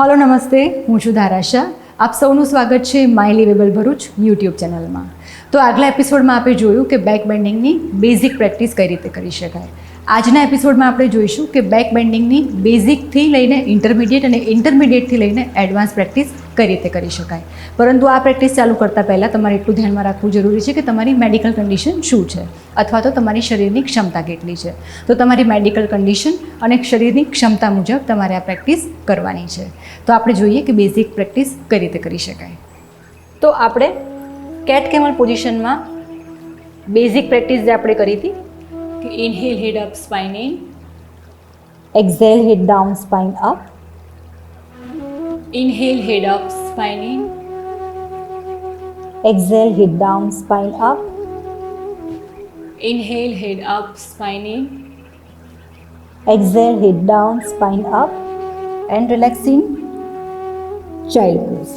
Hello नमस्ते, हूँ છું ધારાશા। આપ સૌનું સ્વાગત છે માય લિવેબલ ભરૂચ યુટ્યુબ ચેનલમાં। તો આગલા એપિસોડમાં આપણે જોયું કે બેક બેન્ડિંગની બેઝિક પ્રેક્ટિસ કઈ રીતે કરી શકાય। આજના એપિસોડમાં આપણે જોઈશું કે બેક બેન્ડિંગની બેઝિકથી લઈને ઇન્ટરમીડિયેટ અને ઇન્ટરમીડિયેટથી લઈને એડવાન્સ પ્રેક્ટિસ કઈ રીતે કરી શકાય। પરંતુ આ પ્રેક્ટિસ ચાલુ કરતાં પહેલાં તમારે એટલું ધ્યાનમાં રાખવું જરૂરી છે કે તમારી મેડિકલ કન્ડિશન શું છે અથવા તો તમારી શરીરની ક્ષમતા કેટલી છે। તો તમારી મેડિકલ કન્ડિશન અને શરીરની ક્ષમતા મુજબ તમારે આ પ્રેક્ટિસ કરવાની છે। તો આપણે જોઈએ કે બેઝિક પ્રેક્ટિસ કઈ રીતે કરી શકાય। તો આપણે કેટ કેમલ પોઝિશનમાં બેઝિક પ્રેક્ટિસ જે આપણે કરી હતી કે inhale head up spine in, exhale head down spine up, inhale head up spine in, exhale head down spine up, inhale head up spine in, exhale head down spine up and relaxing child pose।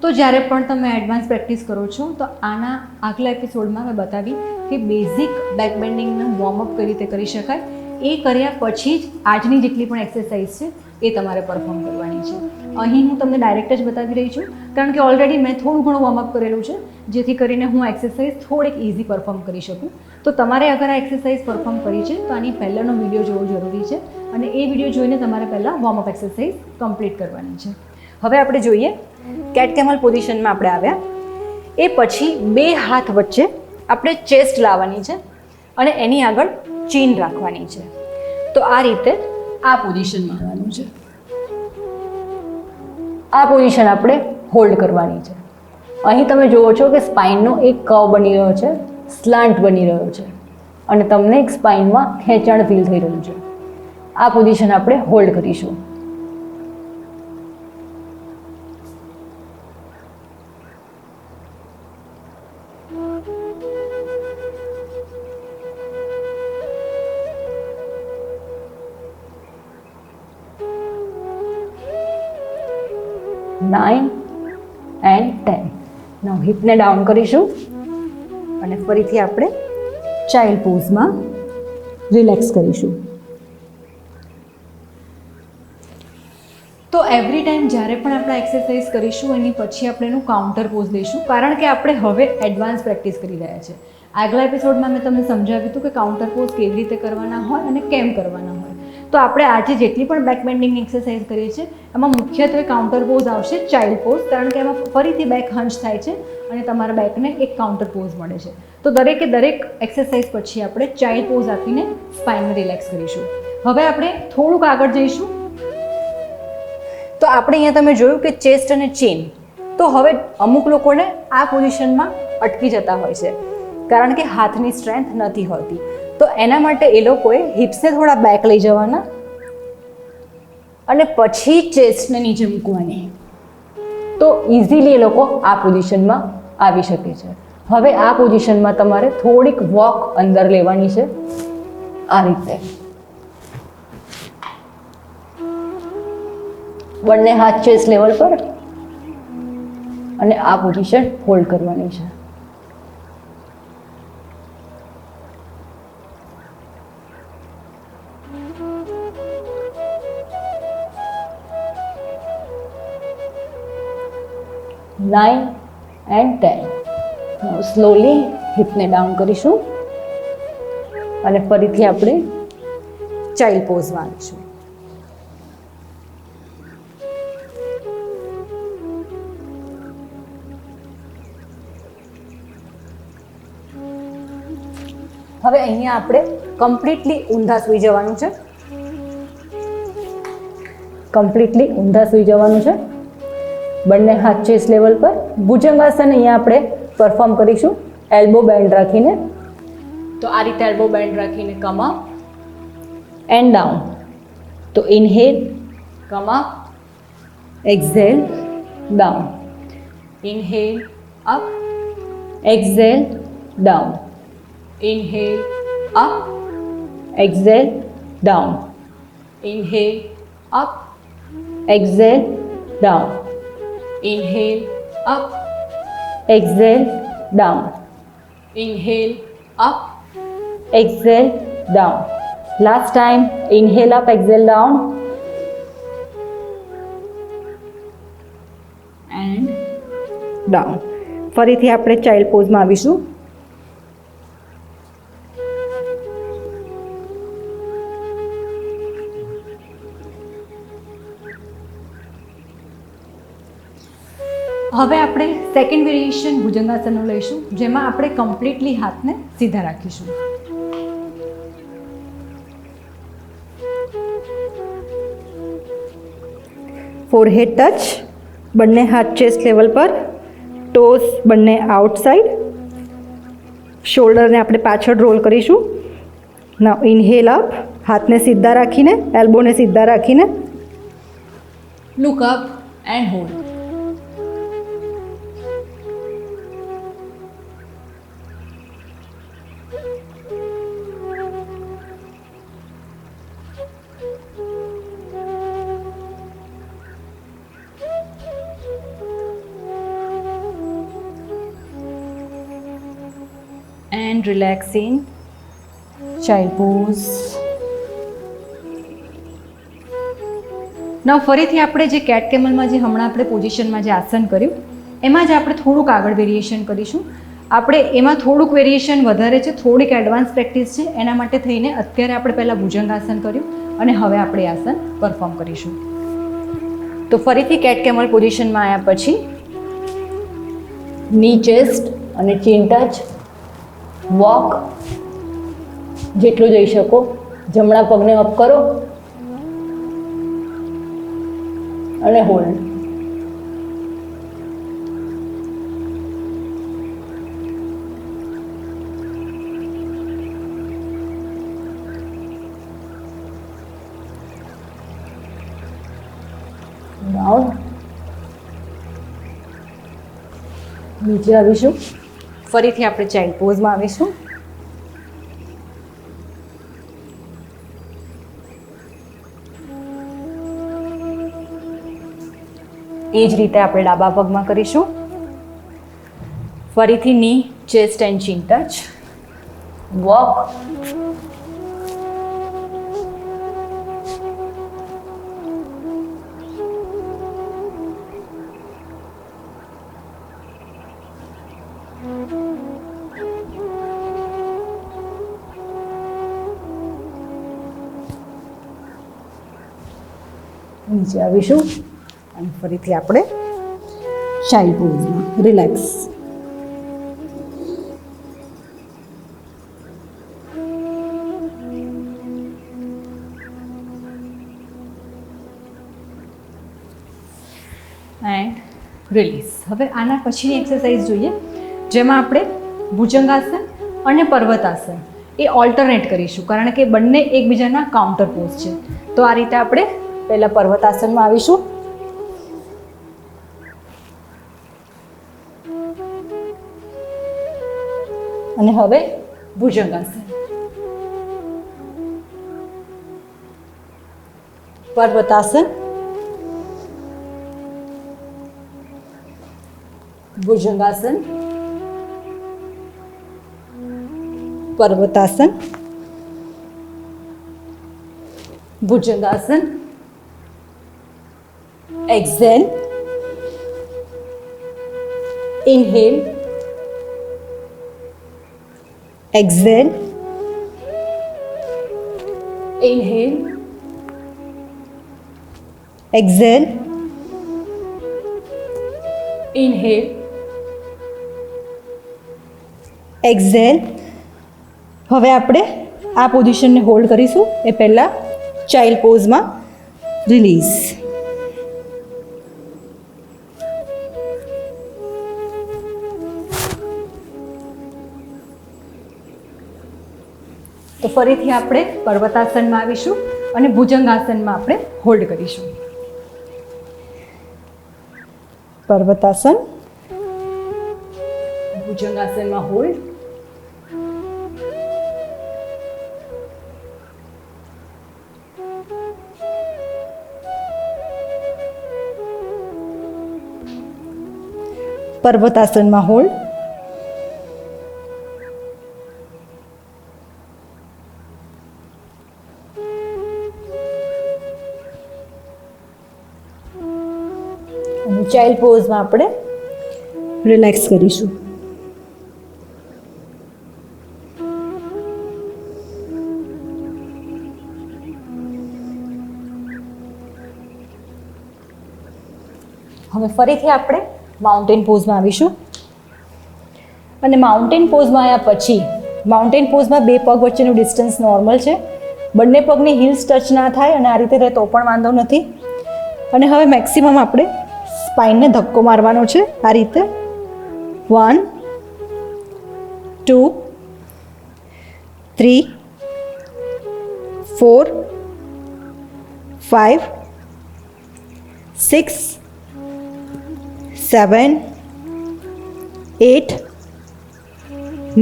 તો જ્યારે પણ તમે advance practice કરો છો તો આના આગલા એપિસોડમાં મેં બતાવી કે બેઝિક બેક બેન્ડિંગનું વોર્મઅપ કઈ રીતે કરી શકાય। એ કર્યા પછી જ આજની જેટલી પણ એક્સરસાઇઝ છે એ તમારે પરફોર્મ કરવાની છે। અહીં હું તમને ડાયરેક્ટ જ બતાવી રહી છું કારણ કે ઓલરેડી મેં થોડું ઘણું વોર્મઅપ કરેલું છે જેથી કરીને હું એક્સરસાઇઝ થોડીક ઇઝી પરફોર્મ કરી શકું। તો તમારે અગર આ એક્સરસાઇઝ પરફોર્મ કરી છે તો આની પહેલાંનો વિડીયો જોવો જરૂરી છે અને એ વિડીયો જોઈને તમારે પહેલાં વોર્મઅપ એક્સરસાઇઝ કમ્પ્લીટ કરવાની છે। હવે આપણે જોઈએ કેટ કેમલ પોઝિશનમાં આપણે આવ્યા એ પછી બે હાથ વચ્ચે આપણે ચેસ્ટ લાવવાની છે અને એની આગળ ચીન રાખવાની છે। તો આ રીતે આ પોઝિશનમાં આવવાનું છે। આ પોઝિશન આપણે હોલ્ડ કરવાની છે। અહીં તમે જુઓ છો કે સ્પાઇનનો એક કર્વ બની રહ્યો છે, સ્લાન્ટ બની રહ્યો છે અને તમને એક સ્પાઇનમાં ખેંચાણ ફીલ થઈ રહ્યું છે। આ પોઝિશન આપણે હોલ્ડ કરીશું। Nine and 10। નાઉ હિપને ડાઉન કરીશું અને ફરીથી આપણે ચાઇલ્ડ પોઝમાં રિલેક્સ કરીશું। તો એવરી ટાઈમ જ્યારે પણ આપણે એક્સરસાઇઝ કરીશું એની પછી આપણે એનું કાઉન્ટર પોઝ લઈશું કારણ કે આપણે હવે એડવાન્સ પ્રેક્ટિસ કરી રહ્યા છીએ। આગલા એપિસોડમાં મેં તમને સમજાવ્યું હતું કે કાઉન્ટર પોઝ કેવી રીતે કરવાના હોય અને કેમ કરવાના હોય। તો આપણે આજે જેટલી પણ બેક બેન્ડિંગની એક્સરસાઇઝ કરીએ છીએ એમાં મુખ્યત્વે કાઉન્ટર પોઝ આવશે, ચાઇલ્ડ પોઝ, કારણ કે એમાં ફરીથી બેક હંચ થાય છે અને તમારા બેકને એક કાઉન્ટર પોઝ મળે છે। તો દરેકે દરેક એક્સરસાઇઝ પછી આપણે ચાઇલ્ડ પોઝ આપીને સ્પાઇનને રિલેક્સ કરીશું। હવે આપણે થોડુંક આગળ જઈશું। તો આપણે અહીંયા તમે જોયું કે ચેસ્ટ અને ચેન, તો હવે અમુક લોકોને આ પોઝિશનમાં અટકી જતા હોય છે કારણ કે હાથની સ્ટ્રેન્થ નથી હોતી। તો એના માટે એ લોકોએ હિપ્સને થોડા બેક લઈ જવાના અને પછી ચેસ્ટને નીચે મૂકવાની। તો ઇઝીલી એ લોકો આ પોઝિશનમાં આવી શકે છે। હવે આ પોઝિશનમાં તમારે થોડીક વોક અંદર લેવાની છે આ રીતે। બંને હાથ ચેસ્ટ લેવલ પર અને આ પોઝિશન હોલ્ડ કરવાની છે। Nine and 10। સ્લોલી હિપને ડાઉન કરીશું અને ફરીથી આપણે ચાઇલ્ડ પોઝમાં આવીશું। હવે અહીંયા આપણે કમ્પ્લીટલી ઊંધા સૂઈ જવાનું છે। કમ્પ્લીટલી ઊંધા સૂઈ જવાનું છે। બંને હાથ ચેસ્ટ લેવલ પર। ભુજંગાસન અહીંયા આપણે પરફોર્મ કરીશું એલ્બો બેન્ડ રાખીને। તો આ રીતે એલ્બો બેન્ડ રાખીને કમ અપ એન્ડ ડાઉન। તો inhale, come up, exhale, down, inhale, up, exhale, down, inhale, up, exhale, down, inhale, up, exhale, down, inhale up, exhale down, inhale up, exhale down, Last time, inhale up, exhale down. And down. ફરીથી આપણે child પોઝમાં આવીશું. હવે આપણે second variation ભુજંગાસનનું લઈશું, જેમાં આપણે completely હાથને સીધા રાખીશું. ફોરહેડ ટચ, બંને હાથ ચેસ્ટ લેવલ પર, ટોસ બંને આઉટસાઇડ. શોલ્ડરને આપણે પાછળ રોલ કરીશું. નાઉ ઇનહેલ અપ, હાથને સીધા રાખીને, એલ્બોને સીધા રાખીને. Look up and hold. And relax in child pose. now ફરીથી આપણે જે કેટ કેમલમાં જે હમણાં આપણે પોઝિશનમાં જે આસન કર્યું એમાં જ આપણે થોડુંક આગળ વેરિએશન કરીશું. આપણે એમાં થોડુંક વેરિએશન વધારે છે, થોડીક એડવાન્સ પ્રેક્ટિસ છે, એના માટે થઈને અત્યારે આપણે પહેલાં ભુજંગાસન કર્યું અને હવે આપણે આસન પરફોર્મ કરીશું. તો ફરીથી કેટ કેમલ પોઝિશનમાં આવ્યા પછી ની ચેસ્ટ અને ચીન ટચ, વોક જેટલું જઈ શકો. જમણા પગને અપ કરો અને હોલ્ડ. ડાઉન. નીચે આવીશું. ફરીથી આપણે ચાઇલ્ડ પોઝમાં આવીશું. એ જ રીતે આપણે ડાબા પગમાં કરીશું. ફરીથી ની ચેસ્ટ એન્ડ ચીન ટચ, વોક. નીચે આવીશું અને ફરીથી આપણે ચાઇલ્ડ પોઝમાં રિલેક્સ. And release. હવે આના પછીની એક્સરસાઇઝ જોઈએ, જેમાં આપણે ભુજંગાસન અને પર્વતાસન એ ઓલ્ટરનેટ કરીશું, કારણ કે બંને એકબીજાના કાઉન્ટર પોઝ છે. તો આ રીતે આપણે પહેલાં પર્વતાસનમાં આવીશું. અને હવે bhujangasana. Parvatasana, bhujangasana, parvatasana, bhujangasana. exhale, inhale, exhale, inhale, exhale, inhale, exhale. હવે આપણે આ પોઝિશનને હોલ્ડ કરીશું. એ પહેલાં ચાઇલ્ડ પોઝમાં રિલીઝ. તો ફરીથી આપણે પર્વતાસનમાં આવીશું અને ભુજંગાસનમાં આપણે હોલ્ડ કરીશું. પર્વતાસન, ભુજંગાસનમાં હોલ્ડ. પર્વતાસનમાં હોલ્ડ. અને ચાઇલ્ડ પોઝમાં આપણે રિલેક્સ કરીશું. હવે ફરીથી આપણે માઉન્ટેન પોઝમાં આવીશું અને માઉન્ટેન પોઝમાં આવ્યા પછી માઉન્ટેન પોઝમાં બે પગ વચ્ચેનું ડિસ્ટન્સ નોર્મલ છે. બંને પગની હીલ્સ ટચ ના થાય અને આ રીતે રહે તો પણ વાંધો નથી. અને હવે મેક્સિમમ આપણે સ્પાઇનને ધક્કો મારવાનો છે આ રીતે. 1 2 3 4 5 6 7 8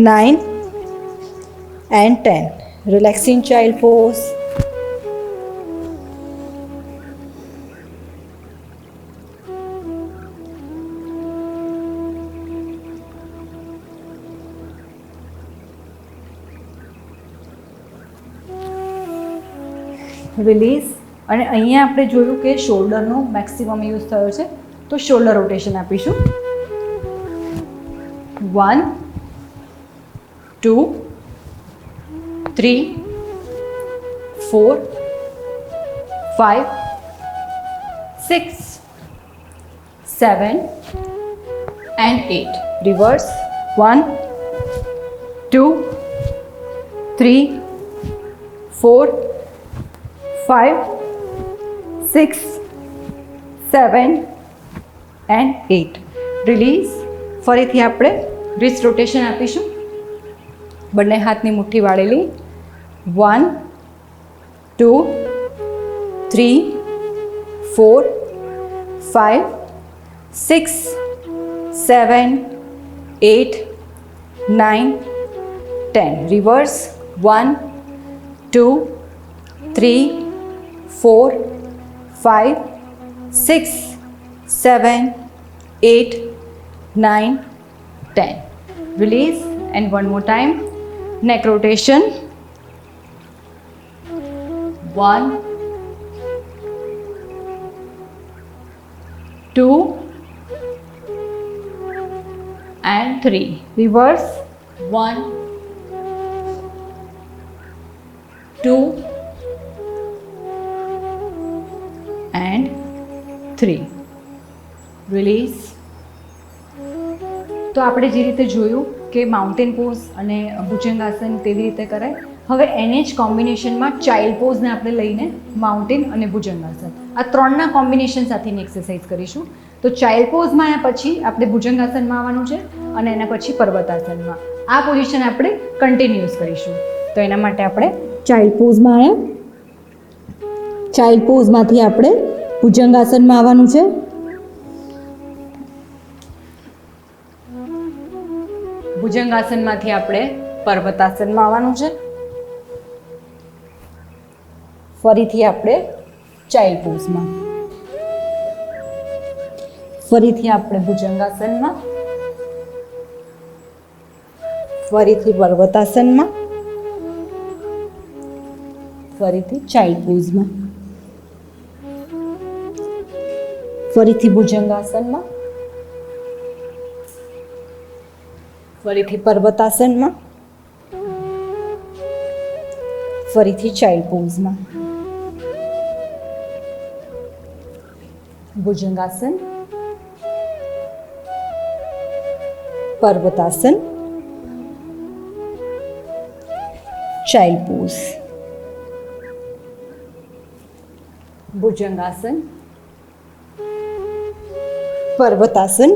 9 and 10. Relaxing child pose. Release. અને અહીંયા આપણે જોયું કે શોલ્ડરનો મેક્સિમમ યુઝ થયો છે, તો શોલ્ડર રોટેશન આપીશું. 1 2 3 4 5 6 7 and 8. Reverse. 1 2 3 4 5 6 7 and 8. રિલીઝ. ફરીથી આપણે રિસ્ટ રોટેશન આપીશું. બંને હાથની મુઠ્ઠી વાળેલી. 1 2 3 4 5 6 7 8 9 10. Reverse. 1 2 3 4 5 6 7 8 9 10. Release. And one more time. Neck rotation. 1 2 and 3. Reverse. 1 2 and 3. Release. તો આપણે જે રીતે જોયું કે માઉન્ટેન પોઝ અને ભુજંગાસન કેવી રીતે કરાય, હવે એને જ કોમ્બિનેશનમાં ચાઇલ્ડ પોઝને આપણે લઈને માઉન્ટેન અને ભુજંગાસન આ ત્રણના કોમ્બિનેશન સાથેની એક્સરસાઇઝ કરીશું. તો ચાઇલ્ડ પોઝમાં આવ્યા પછી આપણે ભુજંગાસનમાં આવવાનું છે અને એના પછી પર્વતાસનમાં. આ પોઝિશન આપણે કન્ટિન્યુઅસ કરીશું. તો એના માટે આપણે ચાઇલ્ડ પોઝમાં આવ્યા, ચાઇલ્ડ પોઝમાંથી આપણે ભુજંગાસનમાં આવવાનું છે. ભુજંગાસનમાંથી આપણે પર્વતાસનમાં આવવાનું છે. ફરીથી આપણે ચાઇલ્ડ પોઝમાં, ફરીથી આપણે ભુજંગાસનમાં, ફરીથી પર્વતાસનમાં, ફરીથી ચાઇલ્ડ પોઝમાં, ફરીથી ભુજંગાસનમાં, ફરીથી પર્વતાસનમાં, ફરીથી ચાઇલ્ડ પોઝમાં. Bhujangasana, Parvatasana, child pose. Bhujangasana, Parvatasana,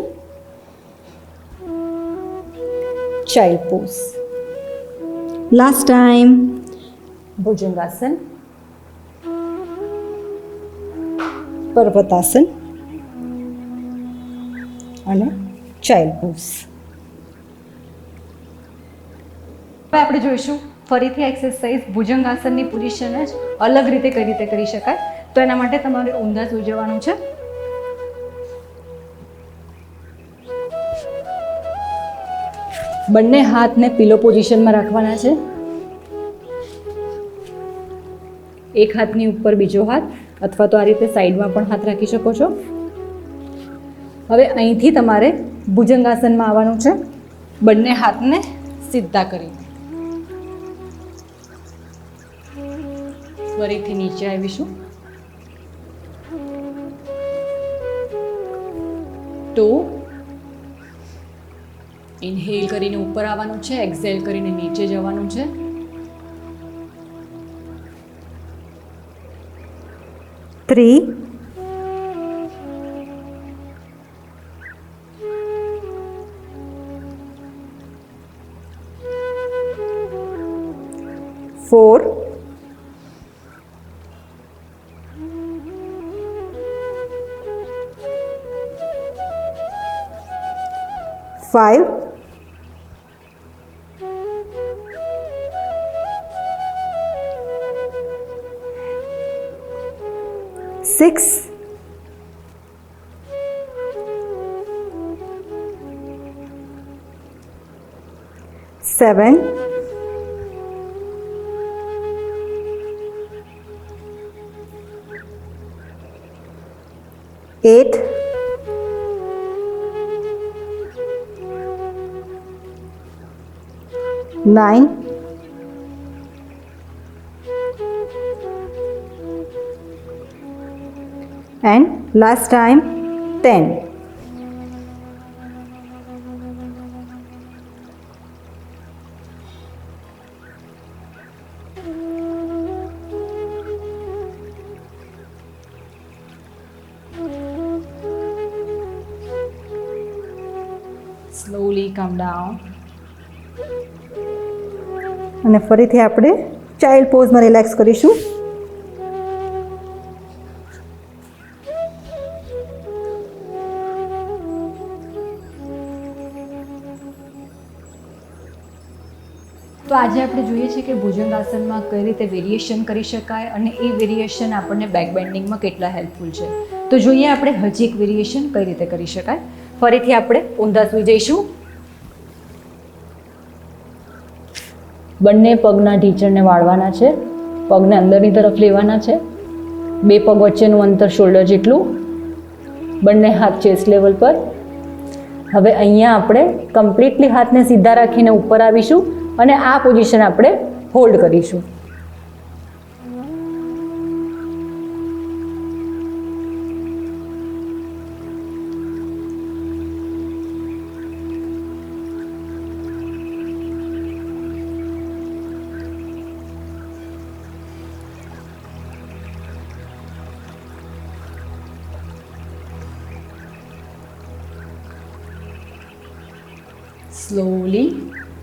child pose. Last time. Bhujangasana, Parvatasana અને ચાઇલ્ડ પોઝ. હવે આપણે જોઈશું ફરીથી એક્સરસાઇઝ ભુજંગાસનની પોઝિશન જ અલગ રીતે કઈ રીતે કરી શકાય. તો એના માટે તમારે ઊંધા સૂઈ જવાનું છે. બંને હાથને પિલો પોઝિશનમાં રાખવાના છે. એક હાથની ઉપર બીજો હાથ, અથવા તો આ રીતે સાઈડમાં પણ હાથ રાખી શકો છો. હવે અહીંથી તમારે ભુજંગાસનમાં આવવાનું છે. બંને હાથને સીધા કરી ફરીથી નીચે આવીશું. 2 ઇન્હેલ કરીને ઉપર આવવાનું છે, એક્સહેલ કરીને નીચે જવાનું છે. 3 4 5 6 7 8 9 and last time 10. Slowly come down. અને ફરીથી આપણે ચાઇલ્ડ પોઝમાં રિલેક્સ કરીશું. તો આજે આપણે જોઈએ છીએ કે ભુજંગાસનમાં કઈ રીતે વેરિએશન કરી શકાય અને એ વેરિએશન આપણને બેક બેન્ડિંગમાં કેટલા હેલ્પફુલ છે. તો જોઈએ આપણે હજી એક વેરિએશન કઈ રીતે કરી શકાય. ફરીથી આપણે ઊંધા સૂઈ જઈશું. બંને પગના ઢીંચણને વાળવાના છે, પગને અંદરની તરફ લેવાના છે, બે પગ વચ્ચેનું અંતર શોલ્ડર જેટલું, બંને હાથ ચેસ્ટ લેવલ પર. હવે અહીંયા આપણે કમ્પ્લીટલી હાથને સીધા રાખીને ઉપર આવીશું અને આ પોઝિશન આપણે હોલ્ડ કરીશું. Slowly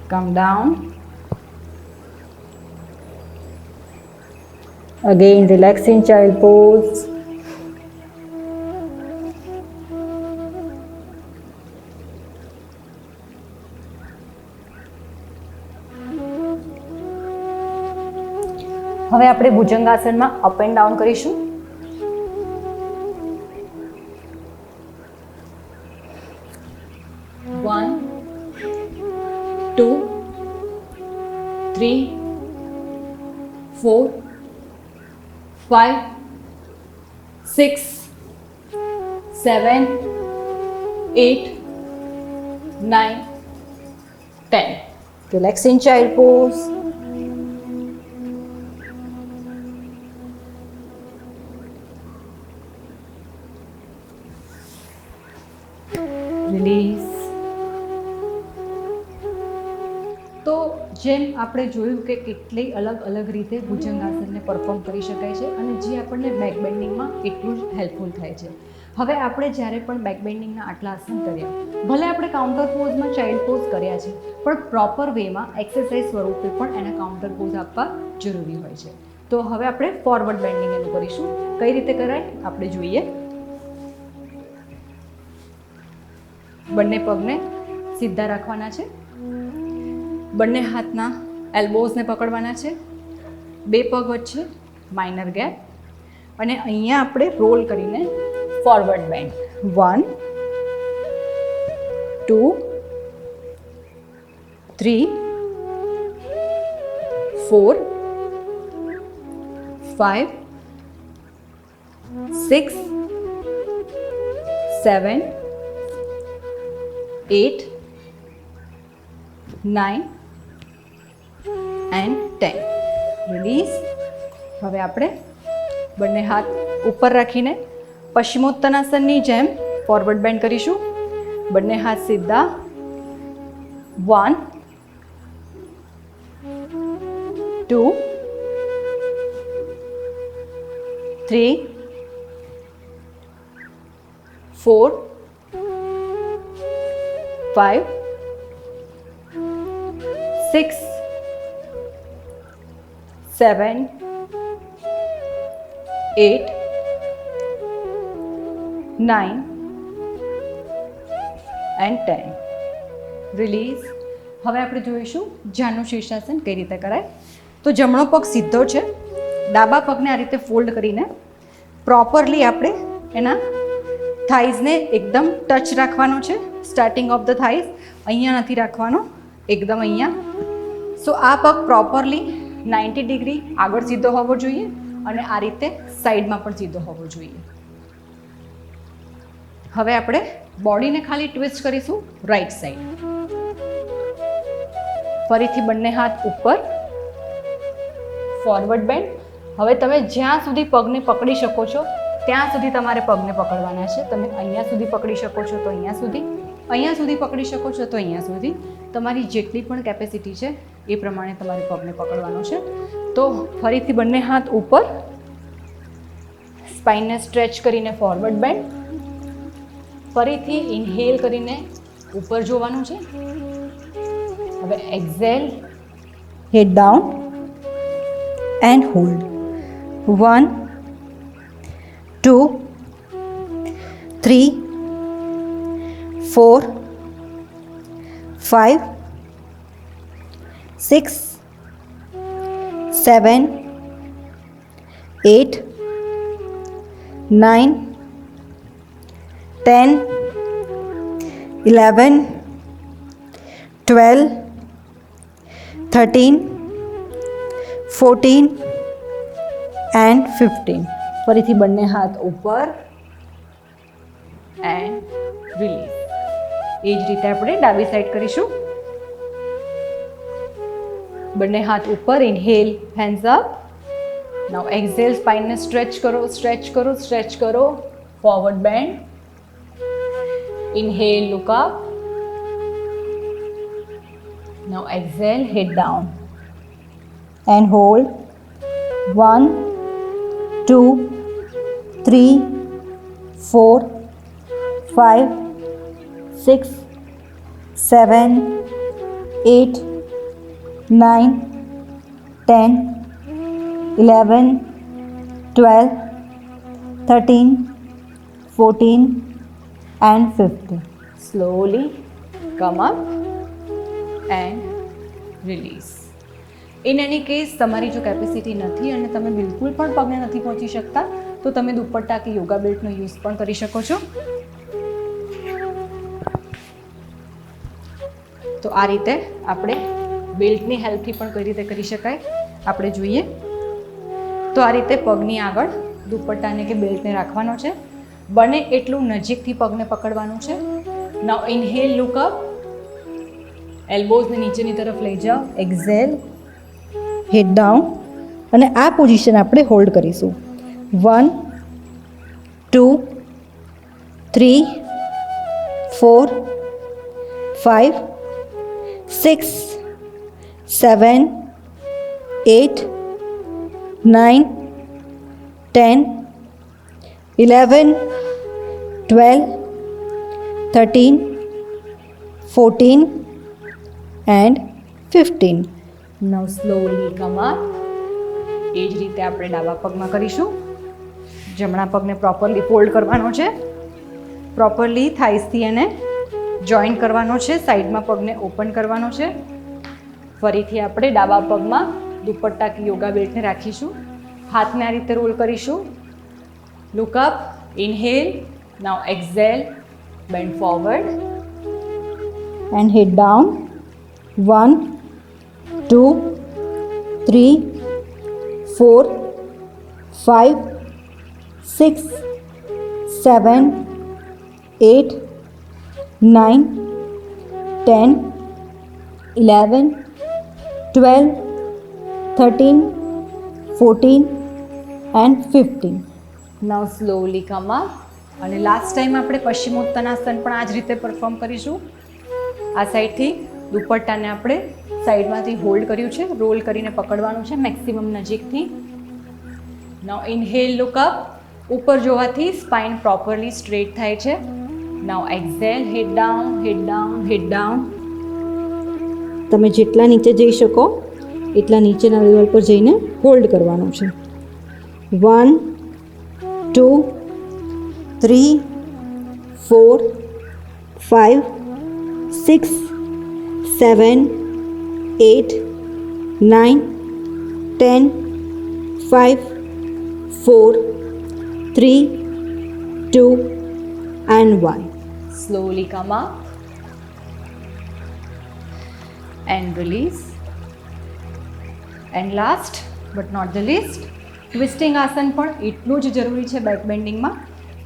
come down. Again, relax in child pose. હવે આપણે ભુજંગાસનમાં અપ એન્ડ ડાઉન કરીશું. One, 2, 3, 4, 5, 6, 7, 8, 9, 10. Relax in child pose. Release. તો જેમ આપણે જોયું કે કેટલી અલગ અલગ રીતે ભુજંગાસનને પરફોર્મ કરી શકાય છે અને જે આપણને બેક બેન્ડિંગમાં એટલું જ હેલ્પફુલ થાય છે. હવે આપણે જ્યારે પણ બેક બેન્ડિંગના આટલા આસન કર્યા, ભલે આપણે કાઉન્ટર પોઝમાં ચાઇલ્ડ પોઝ કર્યા છે, પણ પ્રોપર વેમાં એક્સરસાઇઝ સ્વરૂપે પણ એના કાઉન્ટર પોઝ આપવા જરૂરી હોય છે. તો હવે આપણે ફોરવર્ડ બેન્ડિંગ એનું કરીશું. કઈ રીતે કરાય આપણે જોઈએ. બંને પગને સીધા રાખવાના છે, બંને હાથના એલ્બોઝને પકડવાના છે, બે પગ વચ્ચે માઇનર ગેપ અને અહીંયા આપણે રોલ કરીને ફોરવર્ડ બેન્ડ. 1, 2, 3, 4, 5, 6, 7, 8, 9 એન્ડ 10. રિલીઝ. હવે આપણે બંને હાથ ઉપર રાખીને પશ્ચિમોત્તાનાસનની જેમ ફોરવર્ડ બેન્ડ કરીશું. બંને હાથ સીધા. 1, 2, 3, 4, 5, 6, 7, 8, 9 એન્ડ 10. રિલીઝ. હવે આપણે જોઈશું જાનું શીર્ષાસન કઈ રીતે કરાય. તો જમણો પગ સીધો છે, ડાબા પગને આ રીતે ફોલ્ડ કરીને પ્રોપરલી આપણે એના થાઈઝને એકદમ ટચ રાખવાનો છે. સ્ટાર્ટિંગ ઓફ ધ થાઈઝ અહીંયા નથી રાખવાનો, એકદમ અહીંયા. સો આ પગ પ્રોપરલી 90 ડિગ્રી આગળ સીધો હોવો જોઈએ અને આ રીતે સાઈડમાં પણ સીધો હોવો જોઈએ. હવે આપણે બોડીને ખાલી ટ્વિસ્ટ કરીશું રાઈટ સાઈડ. ફરીથી બંને હાથ ઉપર, ફોરવર્ડ બેન્ડ. હવે તમે જ્યાં સુધી પગને પકડી શકો છો ત્યાં સુધી તમારે પગને પકડવાના છે. તમે અહીંયા સુધી પકડી શકો છો તો અહીંયા સુધી, અહીંયા સુધી પકડી શકો છો તો અહીંયા સુધી. તમારી જેટલી પણ કેપેસિટી છે એ પ્રમાણે તમારે પગને પકડવાનો છે. તો ફરીથી બંને હાથ ઉપર, સ્પાઇનને સ્ટ્રેચ કરીને ફોરવર્ડ બેન્ડ. ફરીથી ઇન્હેલ કરીને ઉપર જોવાનું છે. હવે exhale, head down and hold. 1, 2, 3, 4, 5, 6, 7, 8, 9, 10, 11, 12, 13, 14 and 15. ફરીથી બંને હાથ ઉપર એન્ડ રિલીઝ. એ જ રીતે આપણે ડાબી સાઈડ કરીશું. બંને હાથ ઉપર, inhale, hands up. Now exhale, સ્પાઇનને સ્ટ્રેચ કરો, સ્ટ્રેચ કરો, સ્ટ્રેચ કરો. Forward bend. Inhale, look up. Now exhale, head down and hold. 1, 2, 3, 4, 5, 6, 7, 8, 9, 10, 11, 12, 13, 14 and 15. Slowly come up and release. In any case તમારી જો કેપેસિટી નથી અને તમે બિલકુલ પણ પગને નથી પહોંચી શકતા તો તમે દુપટ્ટા કે યોગા બેલ્ટનો યુઝ પણ કરી શકો છો. તો આ રીતે આપણે બેલ્ટની હેલ્પથી પણ કઈ રીતે કરી શકાય આપણે જોઈએ. તો આ રીતે પગની આગળ દુપટ્ટાને કે બેલ્ટને રાખવાનો છે. બને એટલું નજીકથી પગને પકડવાનું છે. નાઉ ઇન્હેલ, લુક અપ. એલ્બોઝને નીચેની તરફ લઈ જાઓ. એક્ઝેલ, હેડ ડાઉન અને આ પોઝિશન આપણે હોલ્ડ કરીશું. 1, 2, 3, 4, 5, 6, 7, 8, 9, 10, 11, 12, 13, 14 and 15. Now slowly come up. એ જ રીતે આપણે ડાબા પગમાં કરીશું. જમણા પગને પ્રોપરલી ફોલ્ડ કરવાનો છે. પ્રોપરલી થાઈસથી એને જોઈન કરવાનો છે. સાઈડમાં પગને ઓપન કરવાનો છે. ફરીથી આપણે ડાબા પગમાં દુપટ્ટા કે યોગા બેલ્ટને રાખીશું. હાથને આ રીતે રોલ કરીશું. Look up, inhale, now exhale, bend forward and head down. 1, 2, 3, 4, 5, 6, 7, 8, 9, 10, 11, 12, 13, 14 and 15. Now slowly come up. અને લાસ્ટ ટાઈમ આપણે પશ્ચિમોત્તાનાસન પણ આ જ રીતે પરફોર્મ કરીશું. આ સાઈડથી દુપટ્ટાને આપણે સાઈડમાંથી હોલ્ડ કર્યું છે, રોલ કરીને પકડવાનું છે મેક્સિમમ નજીકથી. નાઉ ઇનહેલ લુક અપ. ઉપર જોવાથી સ્પાઇન પ્રોપરલી સ્ટ્રેટ થાય છે. નાઉ એક્ઝેલ, હેડ ડાઉન, હેડ ડાઉન, હેડ ડાઉન. તમે જેટલા નીચે જઈ શકો એટલા નીચેના લેવલ પર જઈને હોલ્ડ કરવાનું છે. 1, 2, 3, 4, 5, 6, 7, 8, 9, 10, 5, 4, 3, 2 and 1. Slowly come up and release. And last but not the least, twisting આસન પણ એટલું જ જરૂરી છે બેક બેન્ડિંગમાં.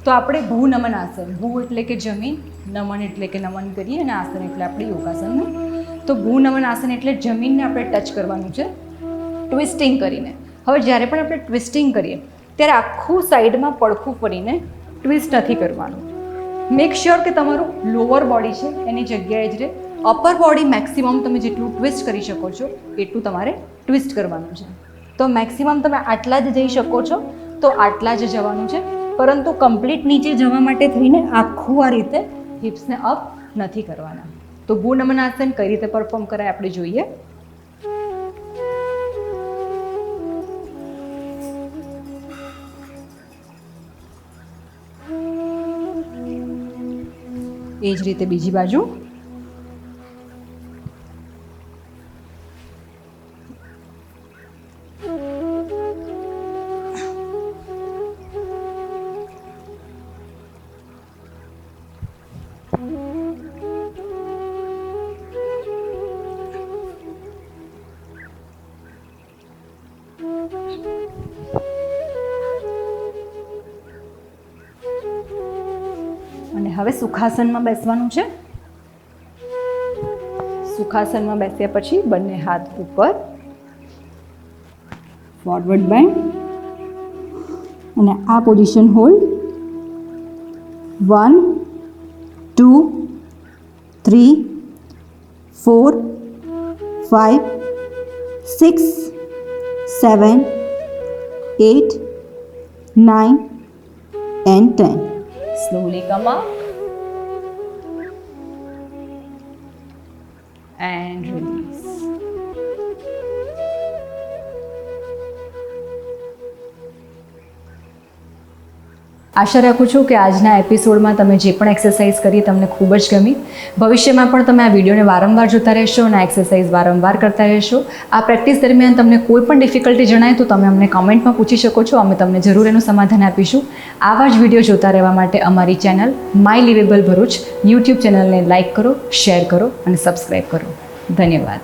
તો આપણે ભૂ નમન આસન, ભૂ એટલે કે જમીન, નમન એટલે કે નમન કરીએ અને આસન એટલે આપણે યોગાસનનું. તો ભૂ નમન આસન એટલે જમીનને આપણે ટચ કરવાનું છે ટ્વિસ્ટિંગ કરીને. હવે જ્યારે પણ આપણે ટ્વિસ્ટિંગ કરીએ ત્યારે આખું સાઈડમાં પડખું ફરીને ટ્વિસ્ટ નથી કરવાનું. મેક શ્યોર કે તમારું લોઅર બોડી છે એની જગ્યાએ જ રહે. અપર બોડી મેક્સિમમ તમે જેટલું ટ્વિસ્ટ કરી શકો છો એટલું તમારે ટ્વિસ્ટ કરવાનું છે. તો મેક્સિમમ તમે આટલા જ જઈ શકો છો તો આટલા જ જવાનું છે, પરંતુ કમ્પ્લીટ નીચે જવા માટે થઈને આખું આ રીતે હિપ્સને અપ નથી કરવાના. તો ભૂ નમન આસન કઈ રીતે પરફોર્મ કરાય આપણે જોઈએ. એ જ રીતે બીજી બાજુ. અને હવે સુખાસનમાં બેસવાનું છે. સુખાસનમાં બેસ્યા પછી બંને હાથ ઉપર, ફોરવર્ડ બેન્ડ અને આ position hold. 1, 2, 3, 4, 5, 6, 7, 8, 9 and 10. Slowly come up and release. આશા રાખું છું કે આજના એપિસોડમાં તમે જે પણ એક્સરસાઇઝ કરી તમને ખૂબ જ ગમી. ભવિષ્યમાં પણ તમે આ વિડીયોને વારંવાર જોતા રહેશો અને એક્સરસાઇઝ વારંવાર કરતા રહેશો. આ પ્રેક્ટિસ દરમિયાન તમને કોઈ પણ ડિફિકલ્ટી જણાય તો તમે અમને કમેન્ટમાં પૂછી શકો છો. અમે તમને જરૂર એનું સમાધાન આપીશું. આવા જ વિડીયો જોતા રહેવા માટે અમારી channel my liveable Bharuch YouTube ચેનલને લાઇક કરો, શેર કરો અને સબસ્ક્રાઈબ કરો. ધન્યવાદ.